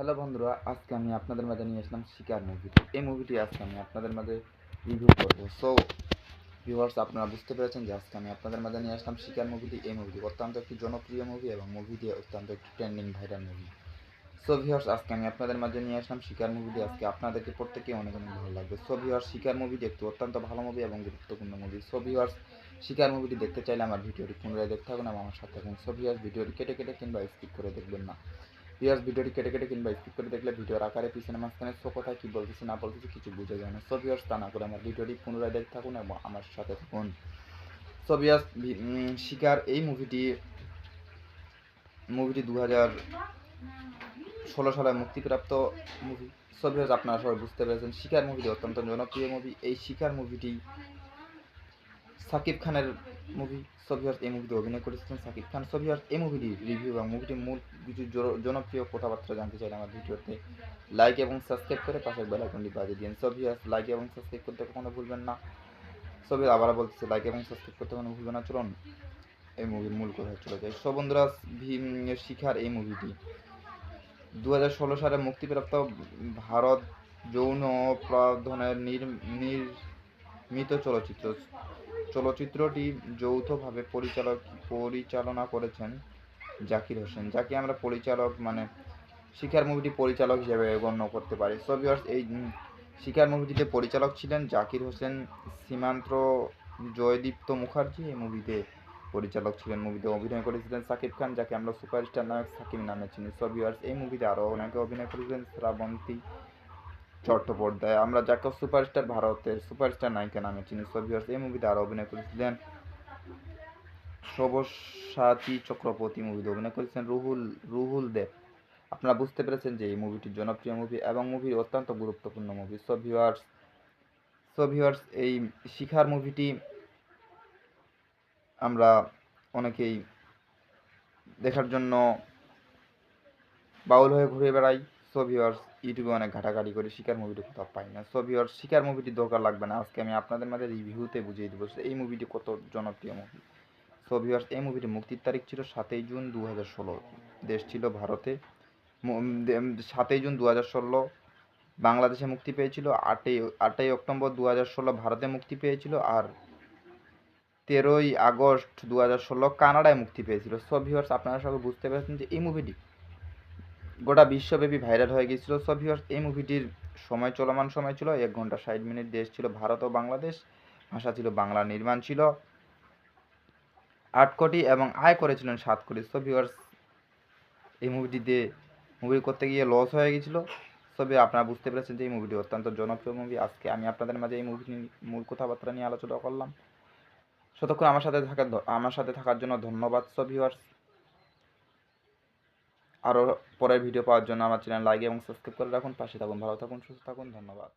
Hello বন্ধুরা, আজকে আমি আপনাদের মাঝে নিয়ে আসলাম শিকার মুভিটি। এই মুভিটি আজকে আমি আপনাদের মাঝে রিভিউ করব। সো ভিউয়ার্স, আপনারা বুঝতে পেরেছেন যে আজকে আমি আপনাদের মাঝে নিয়ে আসলাম শিকার মুভিটি। এই মুভিটি অত্যন্ত একটি জনপ্রিয় মুভি এবং মুভিটি অত্যন্ত একটি trending viral movie. So viewers, আজকে আমি আপনাদের মাঝে নিয়ে আসলাম শিকার মুভিটি। আজকে আপনাদেরকে প্রত্যেকেই অনেক অনেক ভালো লাগবে। সো ভিউয়ার্স, শিকার মুভিটি একটি অত্যন্ত ভালো মুভি এবং গুরুত্বপূর্ণ মুভি। সো ভিউয়ার্স, শিকার মুভিটি দেখতে চাইলে আমার ভিডিওটি পুনরায় দেখতে থাকুন এবং আমার সাথে থাকুন। সো ভিউয়ার্স, ভিডিওটি কেটে কেটে কিংবা স্কিপ করে দেখবেন না। ভিউয়ার্স, ভিডিওটি কেটে কেটে কিংবা স্কিপ করে দেখলে ভিডিওর আকারে পিছনে মাঝখানে সো কোথায় কী বলতেছি না বলতেছি কিছু বুঝে যায় না। সো ভিউয়ার্স, তা না করে আমার ভিডিওটি পুনরায় দেখতে থাকুন এবং আমার সাথে থাকুন। সো ভিউয়ার্স, শিকার এই মুভিটি 2016 সালে মুক্তিপ্রাপ্ত মুভি। সো ভিউয়ার্স, আপনারা সবাই বুঝতে পেরেছেন শিকার মুভিটি অত্যন্ত জনপ্রিয় মুভি। এই শিকার মুভিটি সাকিব খানের মুভি। সো ভিউয়ার্স, এই মুভিতে অভিনয় করেছিলেন সাকিব খান। সো ভিউয়ার্স, এই মুভিটির রিভিউ এবং মুভিটির মূল কিছু জনপ্রিয় কথাবার্তা জানতে চাইলে আমার ভিডিওতে লাইক এবং সাবস্ক্রাইব করে পাশের বেল আইকনটি বাজিয়ে দিন। সো ভিউয়ার্স, লাইক এবং সাবস্ক্রাইব করতে কখনো ভুলবেন না। সো ভিউয়ার্স, আবার বলতেছি, লাইক এবং সাবস্ক্রাইব করতে কখনো ভুলবেন না। চলুন এই মুভির মূল কথায় চলে যায়। সো বন্ধুরা, শিকার এই মুভিটি 2016 সালে মুক্তিপ্রাপ্ত ভারত যৌন অপরাধনের নির্মিত চলচ্চিত্রটি যৌথভাবে পরিচালনা করেছেন জাকির হোসেন, যাকে আমরা পরিচালক শিকার মুভিটি পরিচালক হিসেবে গণ্য করতে পারি। সো ভিউয়ার্স, এই শিকার মুভিটিতে পরিচালক ছিলেন জাকির হোসেন, সীমান্ত জয়দীপ্ত মুখার্জি এই মুভিতে পরিচালক ছিলেন। মুভিতে অভিনয় করেছিলেন সাকিব খান, যাকে আমরা সুপারস্টার নায়ক সাকিব নামে চিনি। সো ভিউয়ার্স, এই মুভিতে আরও অনেকে অভিনয় করেছিলেন, শ্রাবন্তী চট্টোপাধ্যায়, আমরা যাকে সুপারস্টার ভারতের সুপারস্টার নায়িকা নামে চিনি। সো ভিউয়ার্স, এই মুভিতে আরও অভিনয় করেছিলেন সব্যসাচী চক্রবর্তী, মুভিতে অভিনয় করেছিলেন রুহুল দেব। আপনারা বুঝতে পেরেছেন যে এই মুভিটি জনপ্রিয় মুভি এবং মুভির অত্যন্ত গুরুত্বপূর্ণ মুভি। সো ভিউয়ার্স, এই শিকার মুভিটি আমরা অনেকেই দেখার জন্য বাউল হয়ে ঘুরে বেড়াই। সো ভিউয়ার্স, ইউটিউবে অনেক ঘাটাঘাটি করে শিকার মুভিটি কোথাও পাই না। সো ভিউয়ার্স, শিকার মুভিটি দরকার লাগবে না, আজকে আমি আপনাদের মাঝে রিভিউতে বুঝিয়ে দেবো এই মুভিটি কত জনপ্রিয় মুভি। সো ভিউয়ার্স, এই মুভিটি মুক্তির তারিখ ছিল 7 জুন 2016। দেশ ছিল ভারতে। 7 জুন 2016 বাংলাদেশে মুক্তি পেয়েছিল। 8 অক্টোবর 2016 ভারতে মুক্তি পেয়েছিল। আর 13 আগস্ট 2016 কানাডায় মুক্তি পেয়েছিল। সো ভিউয়ার্স, আপনারা সবাই বুঝতে পেরেছেন যে এই মুভিটি গোটা বিশ্বব্যাপী ভাইরাল হয়ে গিয়েছিল। সো ভিউয়ার্স, এই মুভিটির চলমান সময় ছিল 1 ঘন্টা 60 মিনিট। দেশ ছিল ভারত ও বাংলাদেশ। ভাষা ছিল বাংলা। নির্মাণ ছিল 8 কোটি এবং আয় করেছিলেন 7 কোটি। সো ভিউয়ার্স, এই মুভি করতে গিয়ে লস হয়ে গিয়েছিল। তবে আপনারা বুঝতে পেরেছেন যে এই মুভিটি অত্যন্ত জনপ্রিয় মুভি। আজকে আমি আপনাদের মাঝে এই মুভিটি মূল কথাবার্তা নিয়ে আলোচনা করলাম। ততক্ষণ আমার সাথে থাকার জন্য ধন্যবাদ। সো ভিউয়ার্স, আরও পরের ভিডিও পাওয়ার জন্য আমার চ্যানেল লাইক এবং সাবস্ক্রাইব করে রাখুন। পাশে থাকুন, ভালো থাকুন, সুস্থ থাকুন। ধন্যবাদ।